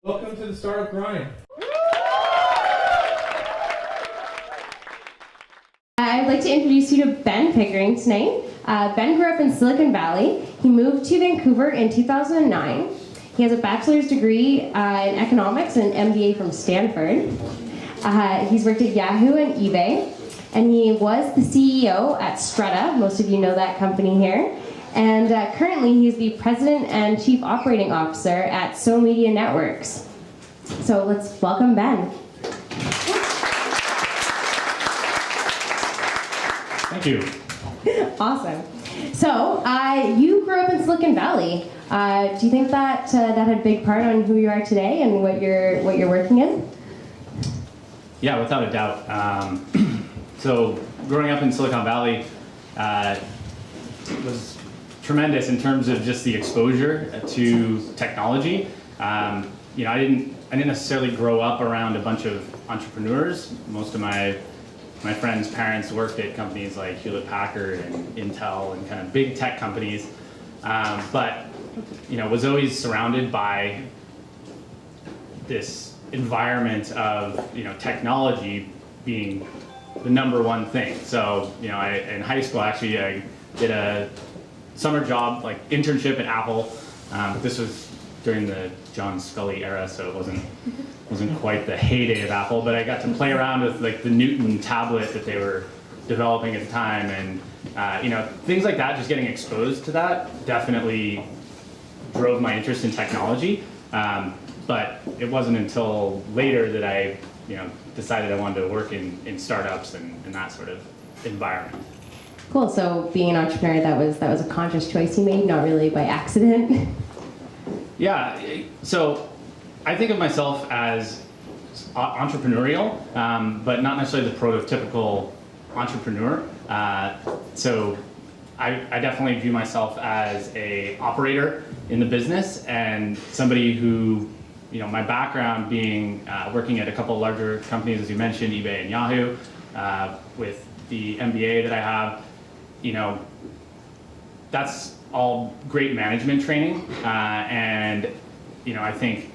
Welcome to the Startup Grind. I'd like to introduce you to Ben Pickering tonight. Ben grew up in Silicon Valley. He moved to Vancouver in 2009. He has a bachelor's degree in economics and an MBA from Stanford. He's worked at Yahoo and eBay, and he was the CEO at Strata. Most of you know that company here. And currently he's the president and chief operating officer at SoMedia Networks. So let's welcome Ben. Thank you. Awesome. So you grew up in Silicon Valley. Do you think that that had a big part on who you are today and what you're working in? Yeah, without a doubt. So growing up in Silicon Valley was tremendous in terms of just the exposure to technology. I didn't necessarily grow up around a bunch of entrepreneurs. Most of my friends' parents worked at companies like Hewlett-Packard and Intel and kind of big tech companies, but was always surrounded by this environment of technology being the number one thing. So in high school actually I did a summer job, like internship at Apple. This was during the John Scully era, so it wasn't quite the heyday of Apple, but I got to play around with like the Newton tablet that they were developing at the time, and things like that. Just getting exposed to that definitely drove my interest in technology. But it wasn't until later that I decided I wanted to work in startups and that sort of environment. Cool. So being an entrepreneur, that was a conscious choice you made, not really by accident. Yeah. So I think of myself as entrepreneurial, but not necessarily the prototypical entrepreneur. So I definitely view myself as an operator in the business and somebody who, my background being working at a couple of larger companies, as you mentioned, eBay and Yahoo, with the MBA that I have, that's all great management training. And, I think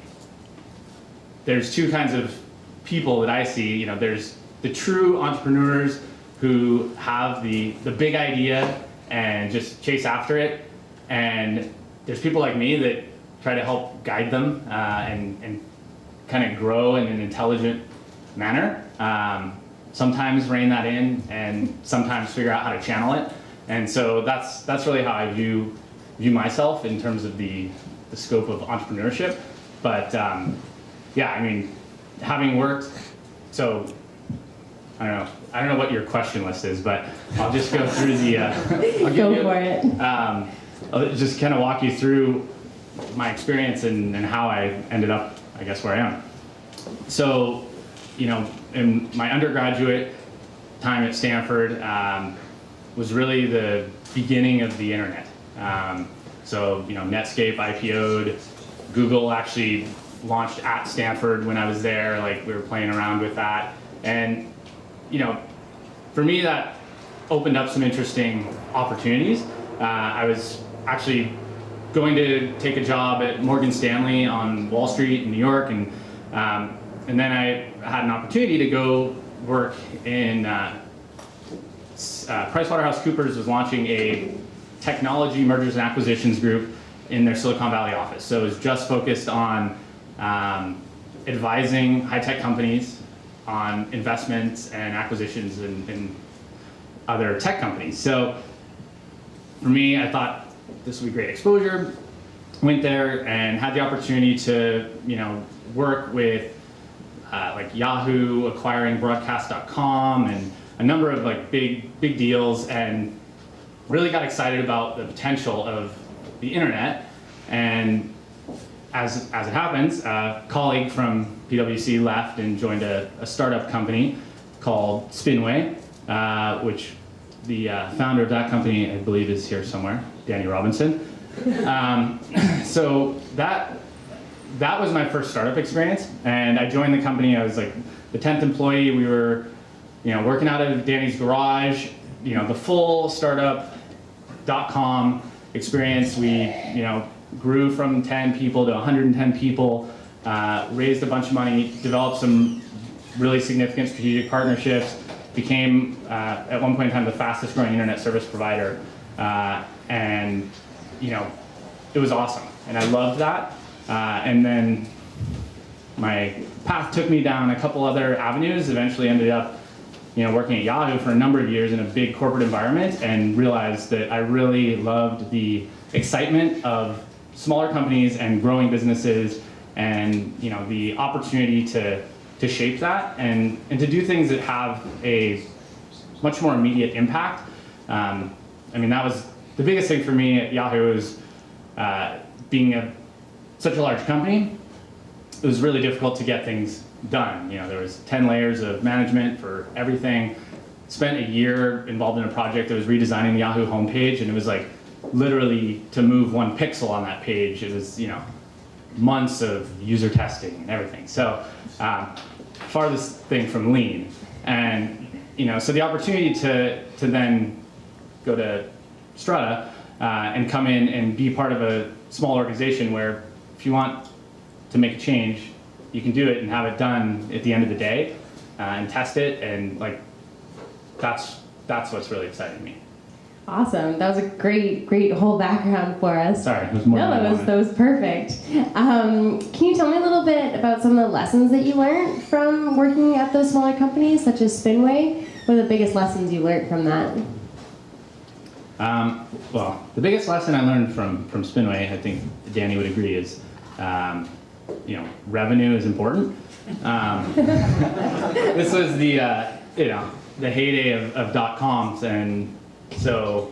there's two kinds of people that I see. There's the true entrepreneurs who have the big idea and just chase after it. And there's people like me that try to help guide them and kind of grow in an intelligent manner. Sometimes rein that in and sometimes figure out how to channel it. And so that's really how I view myself in terms of the scope of entrepreneurship. But having worked, so I don't know what your question list is, but I'll just go through the. I'll just kind of walk you through my experience and how I ended up, I guess, where I am. So, in my undergraduate time at Stanford was really the beginning of the internet. So, Netscape IPO'd, Google actually launched at Stanford when I was there. Like, we were playing around with that. And, for me, that opened up some interesting opportunities. I was actually going to take a job at Morgan Stanley on Wall Street in New York, and then I had an opportunity to go work in PricewaterhouseCoopers was launching a technology mergers and acquisitions group in their Silicon Valley office. So it was just focused on advising high-tech companies on investments and acquisitions in other tech companies. So for me, I thought this would be great exposure. Went there and had the opportunity to, work with like Yahoo acquiring broadcast.com and a number of like big deals, and really got excited about the potential of the internet. And as it happens, a colleague from PwC left and joined a startup company called Spinway, which the founder of that company, I believe, is here somewhere, Danny Robinson. So that was my first startup experience, and I joined the company. I was like the 10th employee. We were, working out of Danny's garage. The full startup.com experience. We, grew from 10 people to 110 people. raised a bunch of money, developed some really significant strategic partnerships, became at one point in time the fastest growing internet service provider, and it was awesome, and I loved that. And then my path took me down a couple other avenues. Eventually ended up working at Yahoo for a number of years in a big corporate environment, and realized that I really loved the excitement of smaller companies and growing businesses, and the opportunity to shape that and to do things that have a much more immediate impact. That was the biggest thing for me at Yahoo, is being such a large company. It was really difficult to get things done. There was 10 layers of management for everything. Spent a year involved in a project that was redesigning the Yahoo homepage, and it was like literally to move one pixel on that page. It was months of user testing and everything. So farthest thing from lean, and so the opportunity to then go to Strata and come in and be part of a small organization where if you want to make a change, you can do it and have it done at the end of the day, and test it, and that's what's really exciting me. Awesome. That was a great whole background for us. Sorry, it was more. No, that was perfect. Can you tell me a little bit about some of the lessons that you learned from working at those smaller companies, such as Spinway? What are the biggest lessons you learned from that? Well, the biggest lesson I learned from Spinway, I think Danny would agree, is revenue is important. This was the heyday of .coms, and so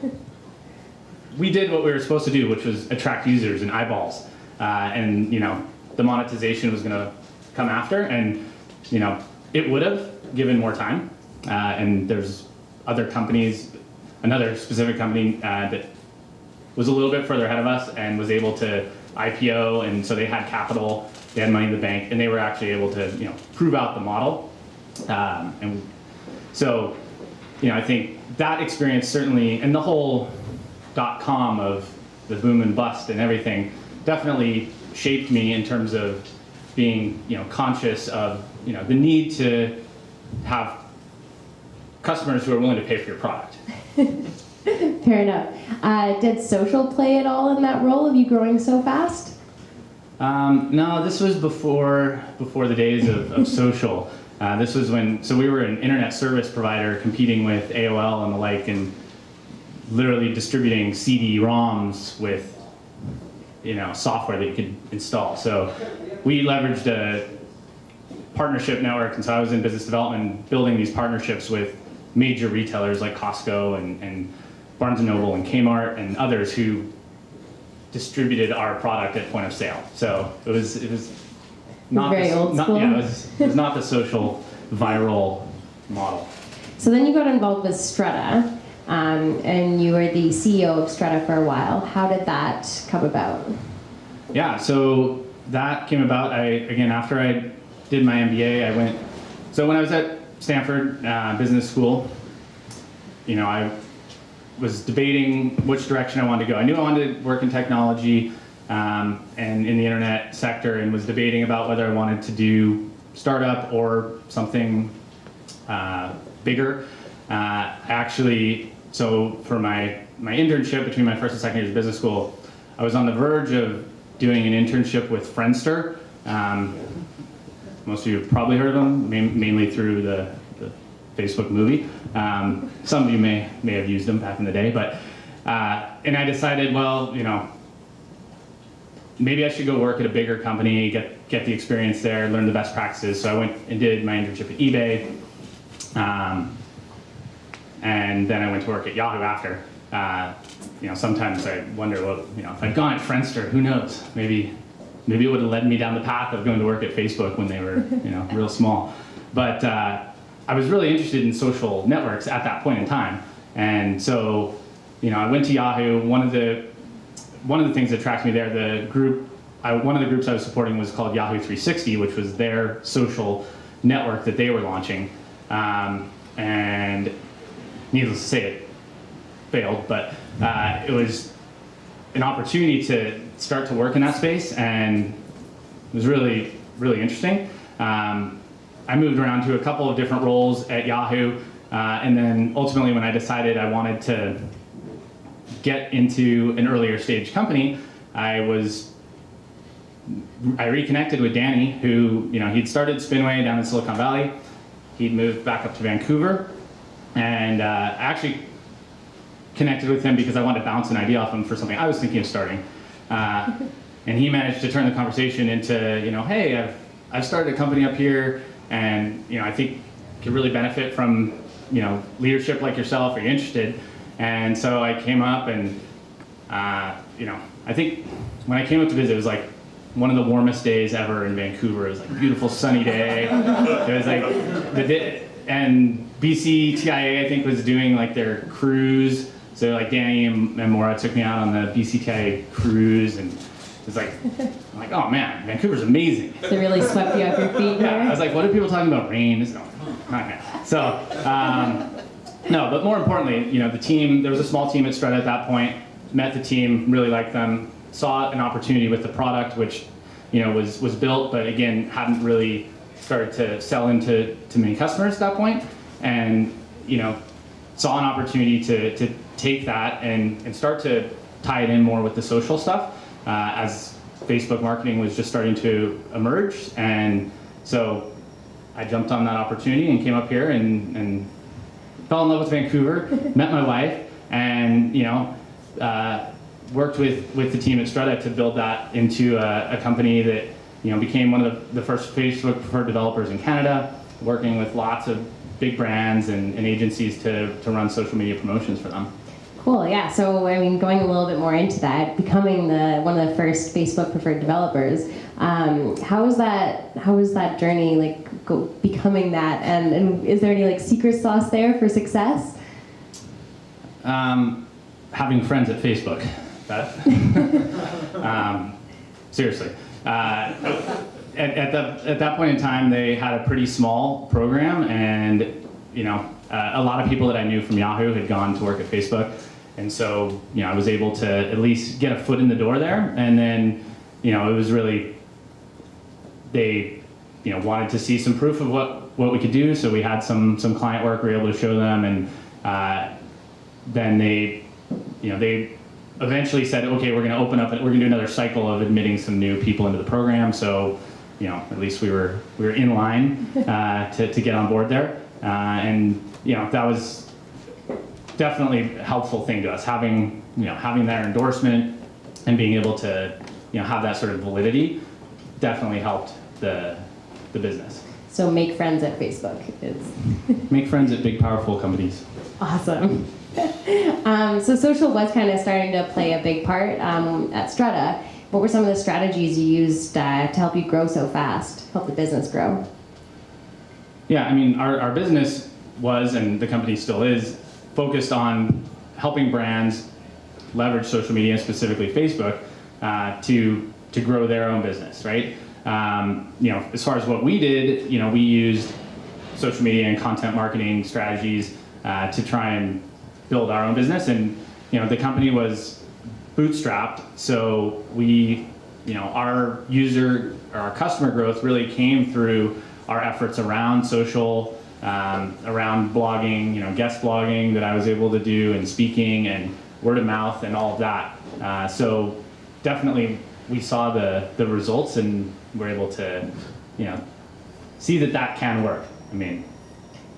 we did what we were supposed to do, which was attract users and eyeballs, and the monetization was going to come after, and it would have given more time. And there's other companies, another specific company that was a little bit further ahead of us and was able to IPO, and so they had capital, they had money in the bank, and they were actually able to prove out the model. And so I think that experience certainly, and the whole .com of the boom and bust and everything, definitely shaped me in terms of being conscious of the need to have customers who are willing to pay for your product. Fair enough. Did social play at all in that role of you growing so fast? No, this was before the days of social. This was when, so we were an internet service provider competing with AOL and the like, and literally distributing CD-ROMs with software that you could install. So we leveraged a partnership network, and so I was in business development building these partnerships with major retailers like Costco and Barnes & Noble and Kmart and others who distributed our product at point of sale. So it was not very old school. it was not the social viral model. So then you got involved with Strata, and you were the CEO of Strata for a while. How did that come about? Yeah, so that came about, after I did my MBA, so when I was at Stanford Business School, I was debating which direction I wanted to go. I knew I wanted to work in technology and in the internet sector, and was debating about whether I wanted to do startup or something bigger. Actually, so for my internship between my first and second years of business school, I was on the verge of doing an internship with Friendster. Most of you have probably heard of them, mainly through the Facebook movie. Some of you may have used them back in the day, but and I decided, well, maybe I should go work at a bigger company, get the experience there, learn the best practices. So I went and did my internship at eBay, and then I went to work at Yahoo after. Sometimes I wonder, well, if I'd gone at Friendster, who knows? Maybe it would have led me down the path of going to work at Facebook when they were, real small. But I was really interested in social networks at that point in time, and so, I went to Yahoo. One of the things that attracted me there, one of the groups I was supporting was called Yahoo 360, which was their social network that they were launching, and needless to say, it failed, but it was an opportunity to start to work in that space, and it was really really interesting. I moved around to a couple of different roles at Yahoo, and then ultimately when I decided I wanted to get into an earlier stage company, I reconnected with Danny, who, he'd started Spinway down in Silicon Valley. He'd moved back up to Vancouver, and I actually connected with him because I wanted to bounce an idea off him for something I was thinking of starting. And he managed to turn the conversation into, hey, I've started a company up here, and I think could really benefit from leadership like yourself. Are you interested? And so I came up, and I think when I came up to visit, it was like one of the warmest days ever in Vancouver. It was like a beautiful sunny day. It was like and BC TIA I think was doing like their cruise. So like Danny and Maura took me out on the BC TIA cruise, and it's like, I'm like, oh man, Vancouver's amazing. They really swept you off your feet there. Yeah, I was like, what are people talking about rain? So, no, but more importantly, the team, there was a small team at Strata at that point, met the team, really liked them, saw an opportunity with the product, which, was built, but again, hadn't really started to sell into many customers at that point, and, saw an opportunity to take that and start to tie it in more with the social stuff, as Facebook marketing was just starting to emerge. And so I jumped on that opportunity and came up here and fell in love with Vancouver, met my wife, and worked with the team at Strata to build that into a company that became one of the first Facebook preferred developers in Canada, working with lots of big brands and agencies to run social media promotions for them. Cool, yeah. So, going a little bit more into that, becoming one of the first Facebook preferred developers, how was that journey, becoming that, and is there any secret sauce there for success? Having friends at Facebook. Seriously. At that point in time, they had a pretty small program, and a lot of people that I knew from Yahoo had gone to work at Facebook. And so, I was able to at least get a foot in the door there. And then, it was really, they, wanted to see some proof of what we could do. So we had some client work we were able to show them. And then they eventually said, okay, we're going to open up, we're going to do another cycle of admitting some new people into the program. So, at least we were in line to get on board there. And, that was definitely a helpful thing to us, having their endorsement and being able to have that sort of validity definitely helped the business. So make friends at Facebook is make friends at big powerful companies. Awesome. So social was kind of starting to play a big part at Strata. What were some of the strategies you used to help you grow so fast, help the business grow? Yeah, our business was, and the company still is, focused on helping brands leverage social media, specifically Facebook, to grow their own business, right? As far as what we did, we used social media and content marketing strategies to try and build our own business. And the company was bootstrapped, so we, our customer growth really came through our efforts around social, around blogging, guest blogging that I was able to do, and speaking, and word of mouth, and all of that. So definitely we saw the results, and were able to, see that can work.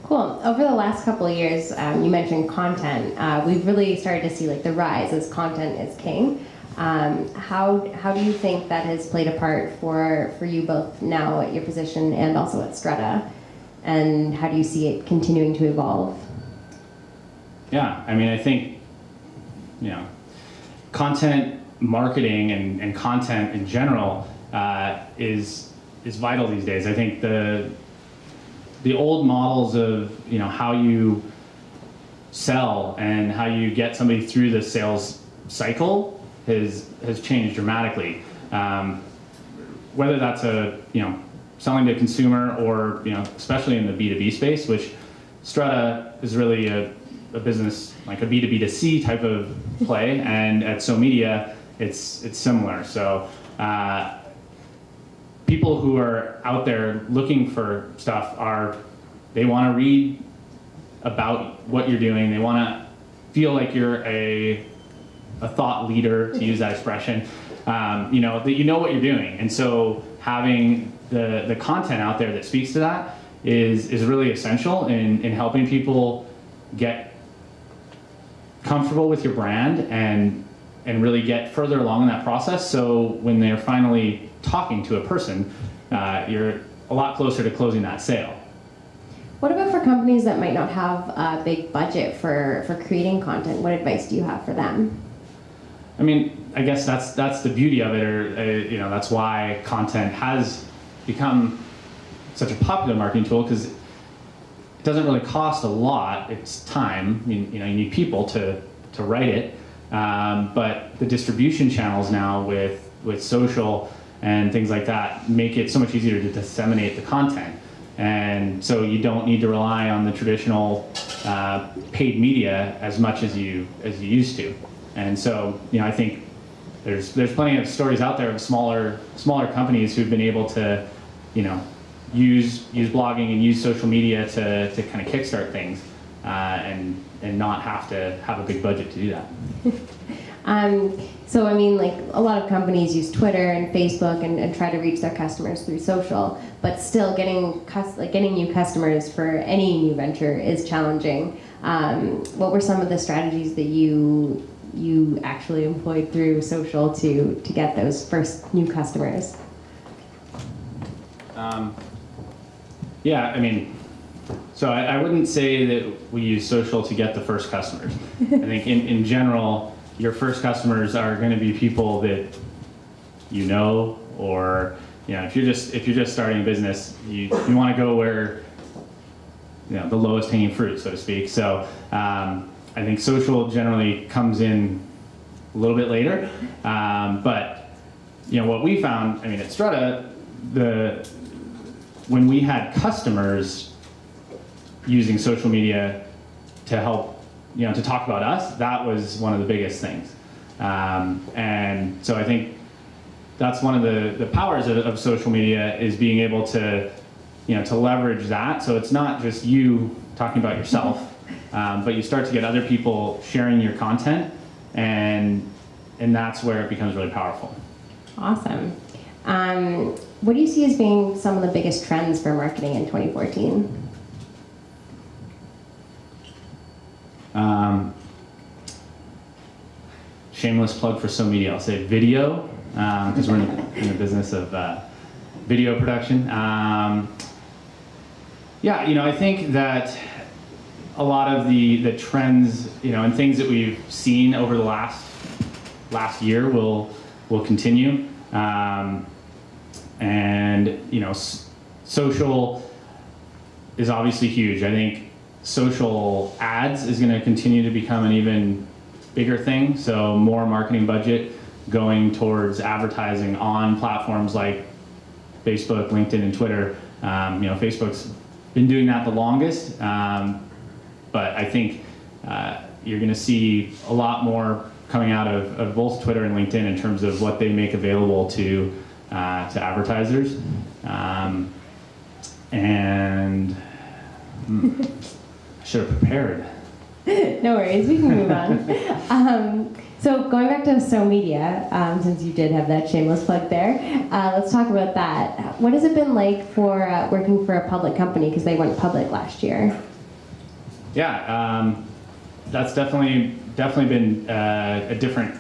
Cool. Over the last couple of years, you mentioned content. We've really started to see the rise as content is king. How do you think that has played a part for you both now at your position and also at Strata? And how do you see it continuing to evolve? Yeah, I think, content marketing and content in general is vital these days. I think the old models of how you sell and how you get somebody through the sales cycle has changed dramatically. Whether that's selling to a consumer or especially in the B2B space, which Strata is really a business like a B2B2C type of play, and at SoMedia it's similar. So people who are out there looking for stuff they want to read about what you're doing. They want to feel like you're a thought leader, to use that expression. That you know what you're doing. And so having the content out there that speaks to that is really essential in helping people get comfortable with your brand and really get further along in that process. So when they're finally talking to a person, you're a lot closer to closing that sale. What about for companies that might not have a big budget for creating content? What advice do you have for them? I mean, I guess that's the beauty of it, or that's why content has become such a popular marketing tool, because it doesn't really cost a lot. It's time. You need people to write it, but the distribution channels now with social and things like that make it so much easier to disseminate the content. And so you don't need to rely on the traditional paid media as much as you used to. And so I think there's plenty of stories out there of smaller companies who've been able to use blogging and use social media to kind of kickstart things and not have to have a big budget to do that. So I mean, like, a lot of companies use Twitter and Facebook and try to reach their customers through social, but still getting new customers for any new venture is challenging. What were some of the strategies that you actually employed through social to get those first new customers? I mean, so I wouldn't say that we use social to get the first customers. I think in general, your first customers are going to be people that or if you're just starting a business, you want to go where the lowest hanging fruit, so to speak. So I think social generally comes in a little bit later, but what we found, I mean, at Strata, when we had customers using social media to help to talk about us, that was one of the biggest things. And so I think that's one of the powers of social media, is being able to leverage that. So it's not just you talking about yourself, but you start to get other people sharing your content, and that's where it becomes really powerful. Awesome. What do you see as being some of the biggest trends for marketing in 2014? Shameless plug for SoMedia. I'll say video, because we're in the business of video production. I think that a lot of the trends, and things that we've seen over the last year will continue. Social is obviously huge. I think social ads is going to continue to become an even bigger thing. So more marketing budget going towards advertising on platforms like Facebook, LinkedIn, and Twitter. Facebook's been doing that the longest, but I think you're going to see a lot more coming out of both Twitter and LinkedIn in terms of what they make available to advertisers. I should have prepared. No worries, we can move on. So going back to SoMedia, since you did have that shameless plug there, let's talk about that. What has it been like for working for a public company, because they went public last year? Yeah, that's definitely been a different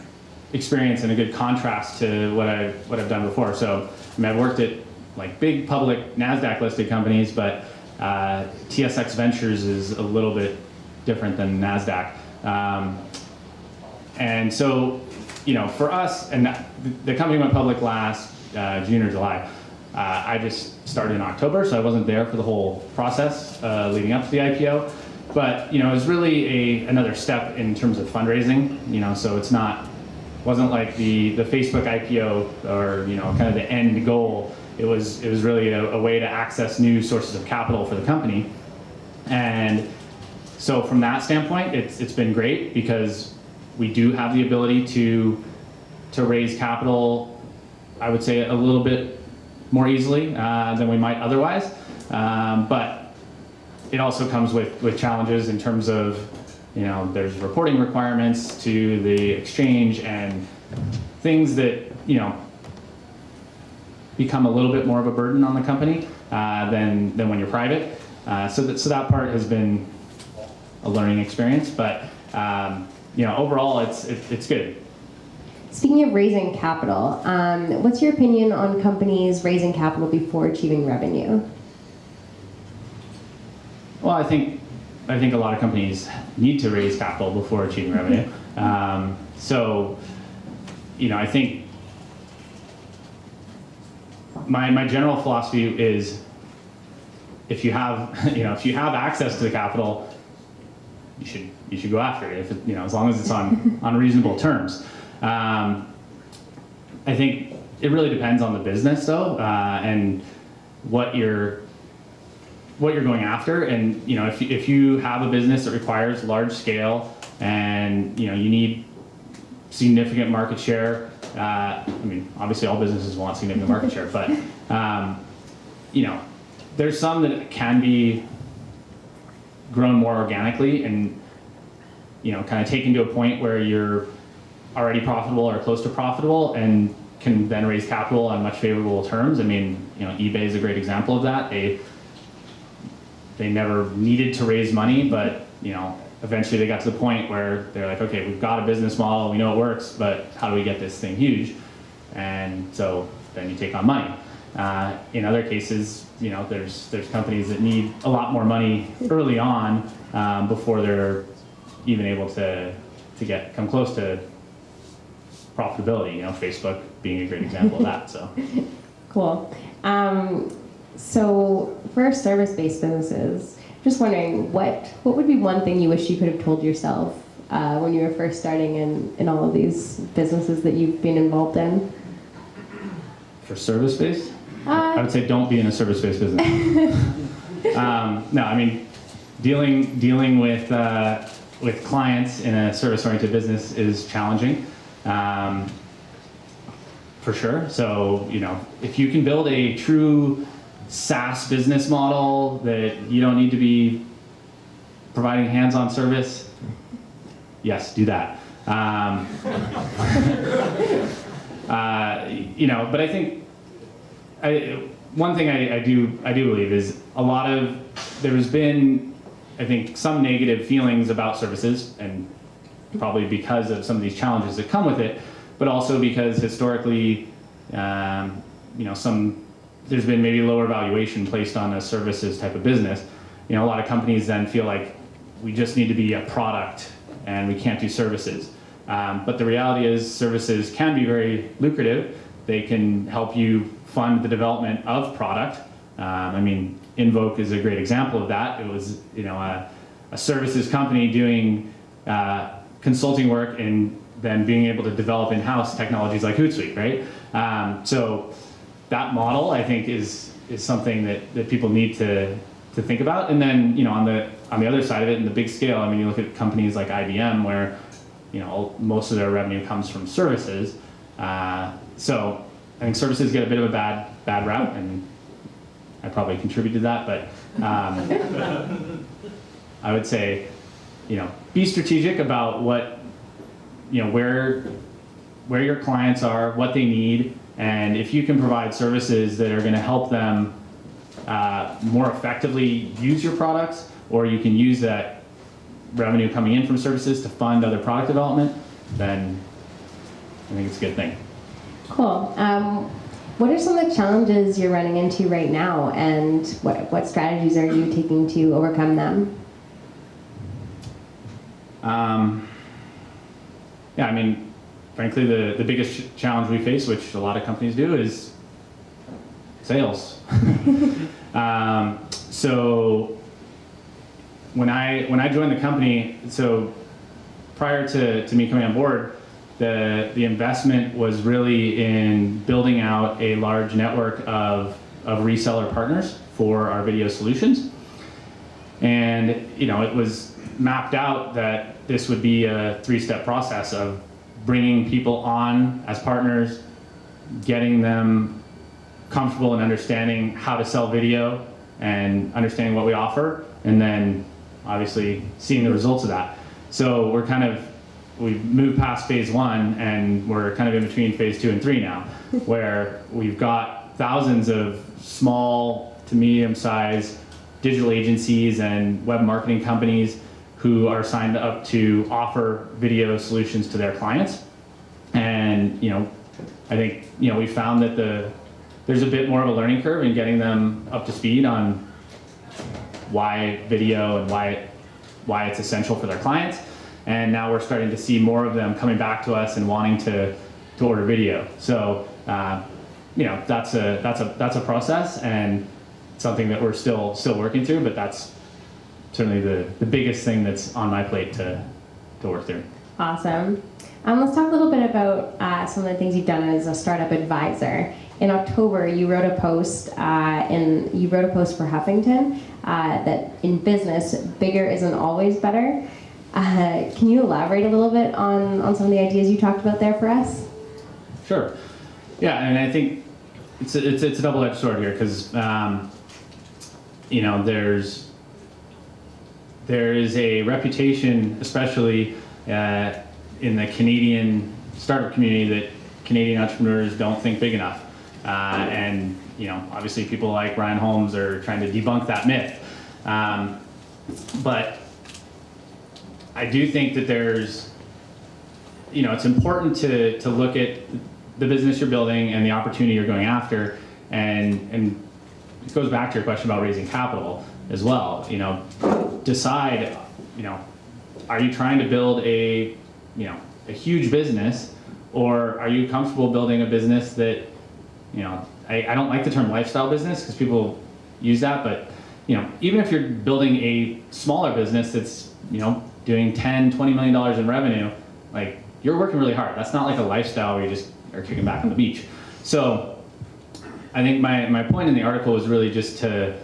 experience and a good contrast to what I've done before. So I've worked at like big public NASDAQ listed companies, but TSX Ventures is a little bit different than NASDAQ. And so, for us, and the company went public last June or July. I just started in October, so I wasn't there for the whole process leading up to the IPO. But it was really another step in terms of fundraising. So wasn't like the Facebook IPO or kind of the end goal. It was really a way to access new sources of capital for the company. And so from that standpoint, it's been great, because we do have the ability to raise capital, I would say, a little bit more easily than we might otherwise. But it also comes with challenges in terms of, there's reporting requirements to the exchange and things that, become a little bit more of a burden on the company than when you're private. So that part has been a learning experience, but overall it's good. Speaking of raising capital, what's your opinion on companies raising capital before achieving revenue? Well, I think a lot of companies need to raise capital before achieving revenue. So, I think my general philosophy is if you have access to the capital, you should go after it. As long as it's on reasonable terms. I think it really depends on the business though, and what you're going after. And if you have a business that requires large scale and you need significant market share, obviously all businesses want significant market share, but there's some that can be grown more organically and kind of taken to a point where you're already profitable or close to profitable and can then raise capital on much favorable terms. eBay is a great example of that. They never needed to raise money, but eventually they got to the point where they're like, okay, we've got a business model, we know it works, but how do we get this thing huge? And so then you take on money. In other cases, there's companies that need a lot more money early on before they're even able to come close to profitability. Facebook being a great example of that. So cool. So for service-based businesses, just wondering what would be one thing you wish you could have told yourself when you were first starting in all of these businesses that you've been involved in? For service-based? I would say don't be in a service-based business. No, dealing with clients in a service-oriented business is challenging, for sure. So if you can build a true SaaS business model that you don't need to be providing hands-on service, yes, do that. But I think one thing I do believe is there's been, I think, some negative feelings about services, and probably because of some of these challenges that come with it, but also because historically, there's been maybe lower valuation placed on a services type of business. A lot of companies then feel like we just need to be a product and we can't do services. But the reality is services can be very lucrative. They can help you fund the development of product. Invoke is a great example of that. It was a services company doing consulting work and then being able to develop in-house technologies like Hootsuite, right? So that model, I think, is something that people need to think about. And then on the other side of it, in the big scale, you look at companies like IBM where most of their revenue comes from services. So I think services get a bit of a bad rap, and I probably contribute to that. But I would say, be strategic about what where your clients are, what they need, and if you can provide services that are going to help them more effectively use your products, or you can use that revenue coming in from services to fund other product development, then I think it's a good thing. Cool. What are some of the challenges you're running into right now, and what strategies are you taking to overcome them? Frankly, the biggest challenge we face, which a lot of companies do, is sales. So when I joined the company, so prior to me coming on board, the investment was really in building out a large network of reseller partners for our video solutions. And it was mapped out that this would be a 3-step process of bringing people on as partners, getting them comfortable in understanding how to sell video and understanding what we offer, and then obviously seeing the results of that. So we've moved past phase 1 and we're kind of in between phase 2 and 3 now, where we've got thousands of small to medium-sized digital agencies and web marketing companies who are signed up to offer video solutions to their clients. And I think we found that there's a bit more of a learning curve in getting them up to speed on why video and why it's essential for their clients. And now we're starting to see more of them coming back to us and wanting to order video. So that's a process and something that we're still working through, but that's certainly the biggest thing that's on my plate to work through. Awesome. Let's talk a little bit about some of the things you've done as a startup advisor. In October, you wrote a post for Huffington that in business, bigger isn't always better. Can you elaborate a little bit on some of the ideas you talked about there for us? Sure. Yeah, and I think it's a double-edged sword here because there is a reputation, especially in the Canadian startup community, that Canadian entrepreneurs don't think big enough. And obviously people like Ryan Holmes are trying to debunk that myth. But I do think that there's, it's important to look at the business you're building and the opportunity you're going after, and it goes back to your question about raising capital as well. Decide, are you trying to build a huge business, or are you comfortable building a business that, I don't like the term lifestyle business because people use that, but even if you're building a smaller business that's doing $10, $20 million in revenue, like, you're working really hard. That's not like a lifestyle where you just are kicking back on the beach. So I think my point in the article was really just to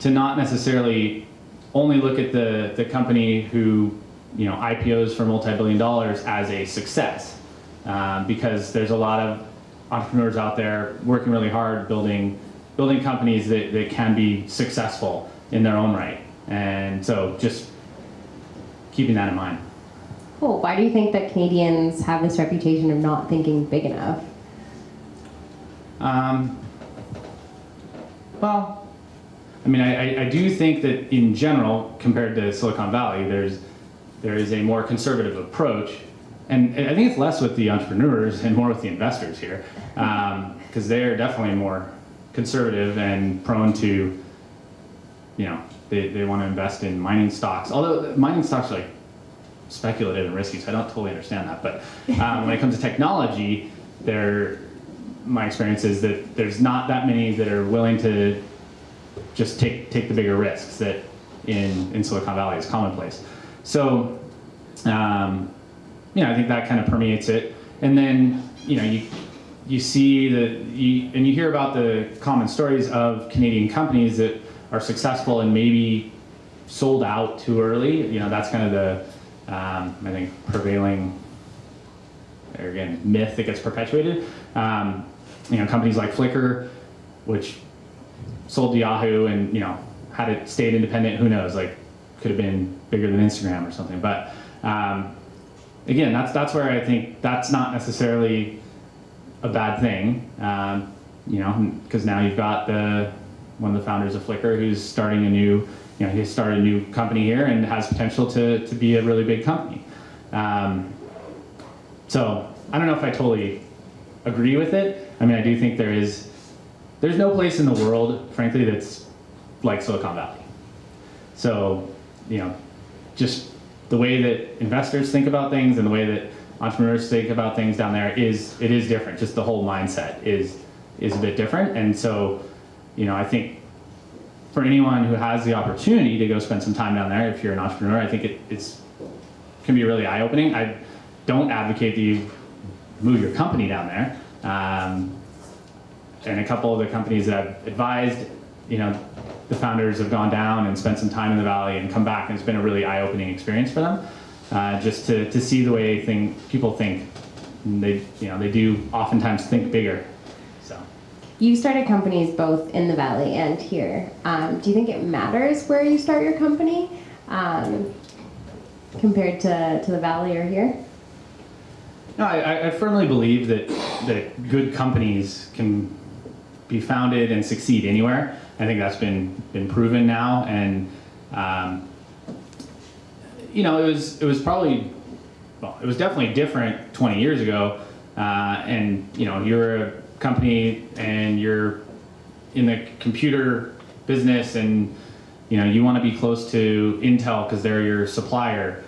not necessarily only look at the company who IPOs for multi-billion dollars as a success, because there's a lot of entrepreneurs out there working really hard building companies that can be successful in their own right. And so just keeping that in mind. Cool. Why do you think that Canadians have this reputation of not thinking big enough? Well, I mean, I do think that in general, compared to Silicon Valley, there is a more conservative approach. And I think it's less with the entrepreneurs and more with the investors here, because they're definitely more conservative and prone to, they want to invest in mining stocks. Although mining stocks are like speculative and risky, so I don't totally understand that. But when it comes to technology, my experience is that there's not that many that are willing to just take the bigger risks that in Silicon Valley is commonplace. So, I think that kind of permeates it. And then, you see and you hear about the common stories of Canadian companies that are successful and maybe sold out too early. That's kind of the, I think, prevailing, or again, myth that gets perpetuated. Companies like Flickr, which sold to Yahoo and, had it stayed independent, who knows, like, could have been bigger than Instagram or something. But again, that's where I think that's not necessarily a bad thing, because now you've got one of the founders of Flickr who's starting he started a new company here and has potential to be a really big company. So I don't know if I totally agree with it. I mean, I do think there's no place in the world, frankly, that's like Silicon Valley. So, just the way that investors think about things and the way that entrepreneurs think about things down there is different. Just the whole mindset is a bit different. And so, I think for anyone who has the opportunity to go spend some time down there, if you're an entrepreneur, I think it can be really eye-opening. I don't advocate that you move your company down there. And a couple of the companies that I've advised, the founders have gone down and spent some time in the valley and come back, and it's been a really eye-opening experience for them. Just to see the way people think. They do oftentimes think bigger. So. You started companies both in the Valley and here. Do you think it matters where you start your company compared to the Valley or here? No, I firmly believe that good companies can be founded and succeed anywhere. I think that's been proven now, and it was probably, well, it was definitely different 20 years ago, and you're a company and you're in the computer business, and you want to be close to Intel because they're your supplier.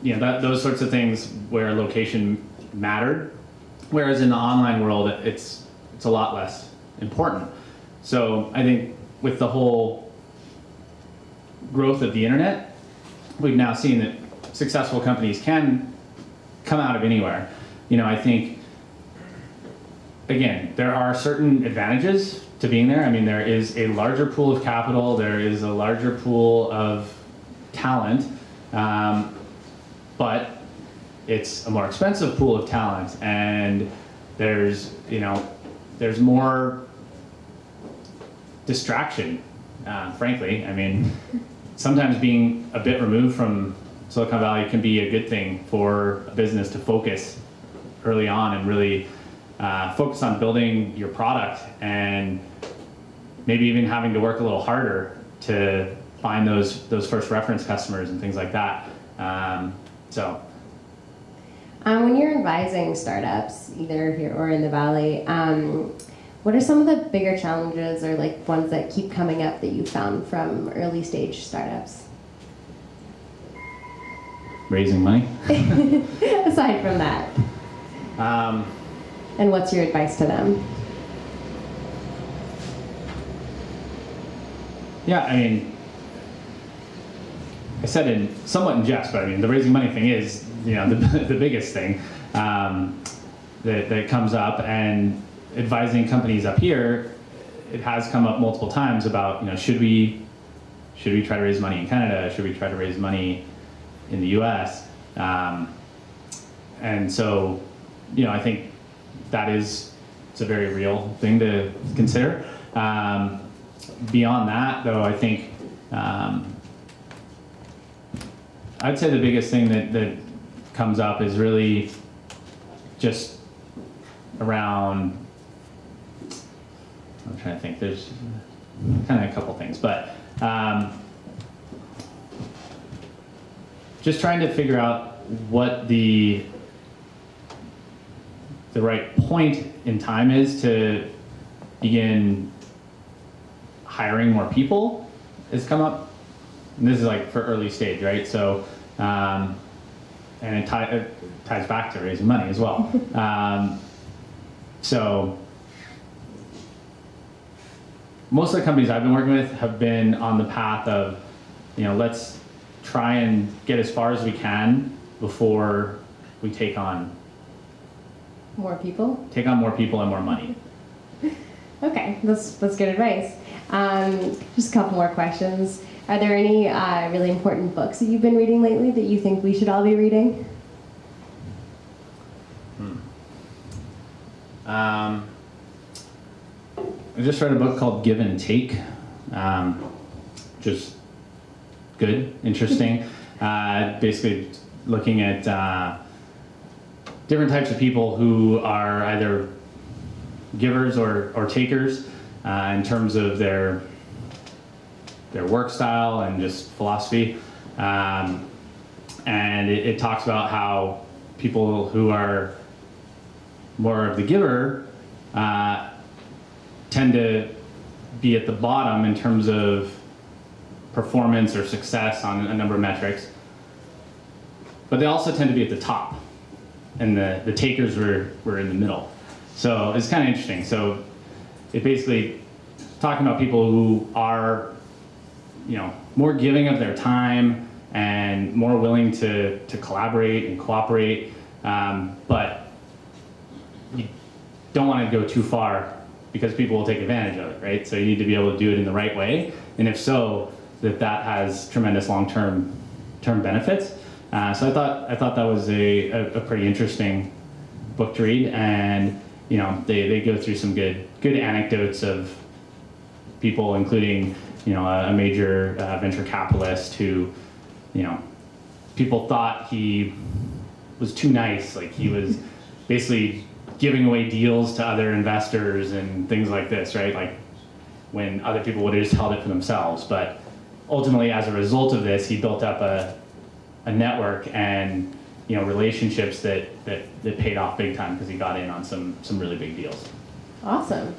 Those sorts of things where location mattered, whereas in the online world it's a lot less important. So I think with the whole growth of the internet, we've now seen that successful companies can come out of anywhere. I think, again, there are certain advantages to being there. I mean, there is a larger pool of capital, there is a larger pool of talent, but it's a more expensive pool of talent, and there's more distraction, frankly. I mean, sometimes being a bit removed from Silicon Valley can be a good thing for a business to focus early on and really focus on building your product, and maybe even having to work a little harder to find those first reference customers and things like that. When you're advising startups, either here or in the Valley, what are some of the bigger challenges or like ones that keep coming up that you found from early stage startups? Raising money. Aside from that. And what's your advice to them? Yeah, I mean, I said somewhat in jest, but I mean, the raising money thing is, the biggest thing that comes up, and advising companies up here, it has come up multiple times about, should we try to raise money in Canada? Should we try to raise money in the US? And so, I think it's a very real thing to consider. Beyond that, though, I think I'd say the biggest thing that comes up is really just around, I'm trying to think, there's kind of a couple things, but just trying to figure out what the right point in time is to begin hiring more people has come up. And this is like for early stage, right? So, and it ties back to raising money as well. So most of the companies I've been working with have been on the path of, let's try and get as far as we can before we take on more people and more money. Okay, that's good advice. Just a couple more questions. Are there any really important books that you've been reading lately that you think we should all be reading? I just read a book called Give and Take. Just good, interesting. Basically looking at different types of people who are either givers or takers in terms of their work style and just philosophy. And it talks about how people who are more of the giver tend to be at the bottom in terms of performance or success on a number of metrics, but they also tend to be at the top, and the takers were in the middle. So it's kind of interesting. So it basically talking about people who are, more giving of their time and more willing to collaborate and cooperate, but you don't want to go too far because people will take advantage of it, right? So you need to be able to do it in the right way, and if so, that has tremendous long-term benefits. So I thought that was a pretty interesting book to read, and they go through some good anecdotes of people, including, a major venture capitalist who, people thought he was too nice. Like, he was basically giving away deals to other investors and things like this, right? Like, when other people would have just held it for themselves. But ultimately, as a result of this, he built up a network and, relationships that paid off big time, because he got in on some really big deals. Awesome.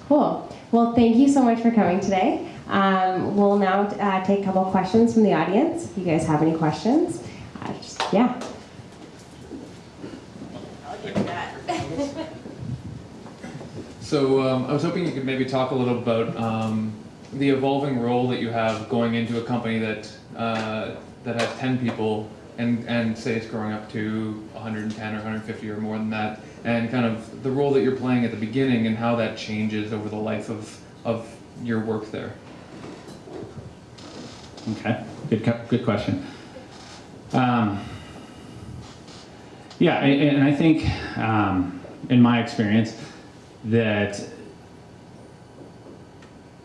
Cool. Well, thank you so much for coming today. We'll now take a couple questions from the audience. If you guys have any questions, yeah. I'll give you that. So I was hoping you could maybe talk a little about the evolving role that you have going into a company that has 10 people and say it's growing up to 110 or 150 or more than that, and kind of the role that you're playing at the beginning and how that changes over the life of your work there. Okay, good question. Yeah, and I think in my experience that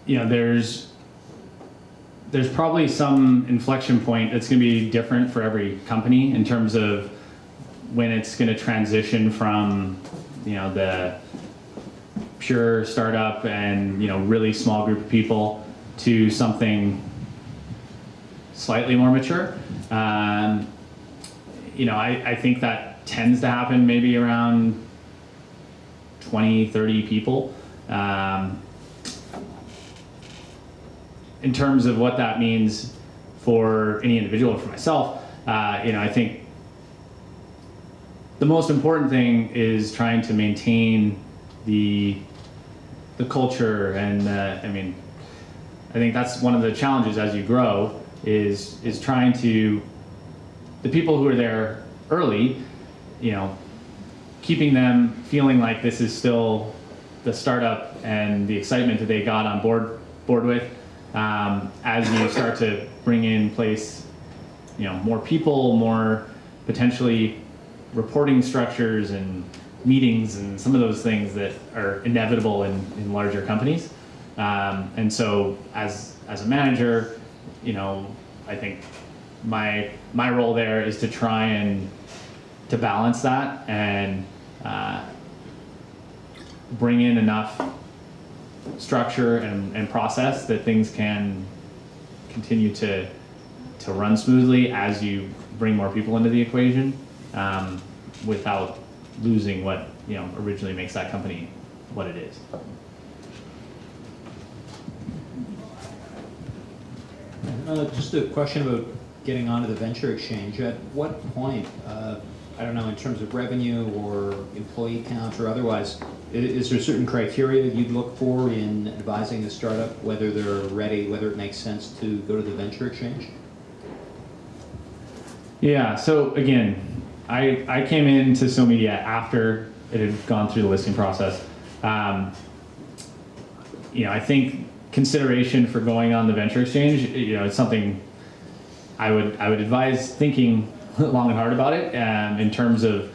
there's probably some inflection point that's going to be different for every company in terms of when it's going to transition from the pure startup and really small group of people to something slightly more mature. I think that tends to happen maybe around 20, 30 people. In terms of what that means for any individual, for myself, I think the most important thing is trying to maintain the culture, and I think that's one of the challenges as you grow is trying to, the people who are there early, keeping them feeling like this is still the startup and the excitement that they got on board with. As you start to bring in place, more people, more potentially reporting structures and meetings and some of those things that are inevitable in larger companies. And so as a manager, I think my role there is to try and to balance that and bring in enough structure and process that things can continue to run smoothly as you bring more people into the equation, without losing what originally makes that company what it is. Just a question about getting onto the venture exchange. At what point, I don't know, in terms of revenue or employee count or otherwise, is there certain criteria you'd look for in advising a startup, whether they're ready, whether it makes sense to go to the venture exchange? Yeah, so again, I came into SoMedia after it had gone through the listing process. I think consideration for going on the venture exchange, it's something I would advise thinking long and hard about it, in terms of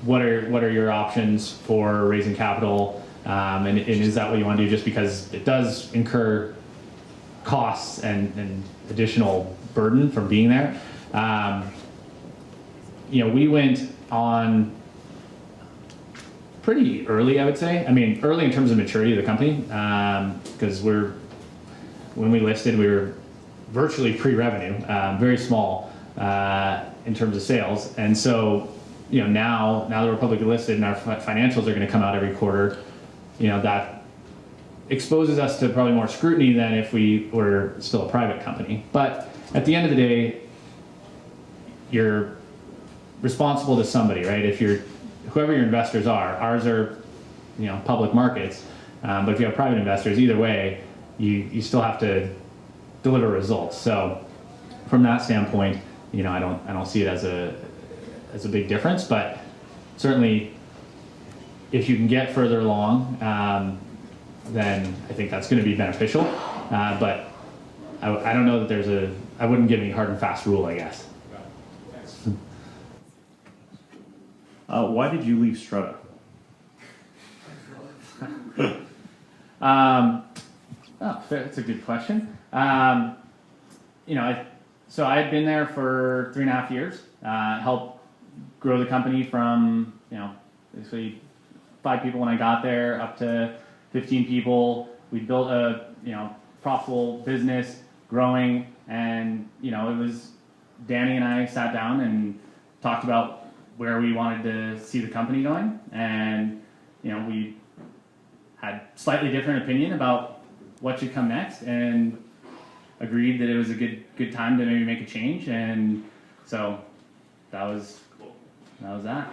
what are your options for raising capital, and is that what you want to do, just because it does incur costs and additional burden from being there. We went on pretty early, I would say. Early in terms of maturity of the company, because when we listed, we were virtually pre-revenue, very small in terms of sales. And so, now that we're publicly listed and our financials are going to come out every quarter, that exposes us to probably more scrutiny than if we were still a private company. But at the end of the day, you're responsible to somebody, right? Whoever your investors are, ours are, public markets. But if you have private investors, either way, you still have to deliver results. So from that standpoint, I don't see it as a big difference. But certainly, if you can get further along, then I think that's going to be beneficial. But I don't know that I wouldn't give any hard and fast rule, I guess. Why did you leave Strata? That's a good question. So I had been there for 3.5 years, helped grow the company from, basically 5 people when I got there up to 15 people. We built a, profitable business, growing, and, it was Danny and I sat down and talked about where we wanted to see the company going, and, we had slightly different opinion about what should come next, and agreed that it was a good time to maybe make a change, and so that was that.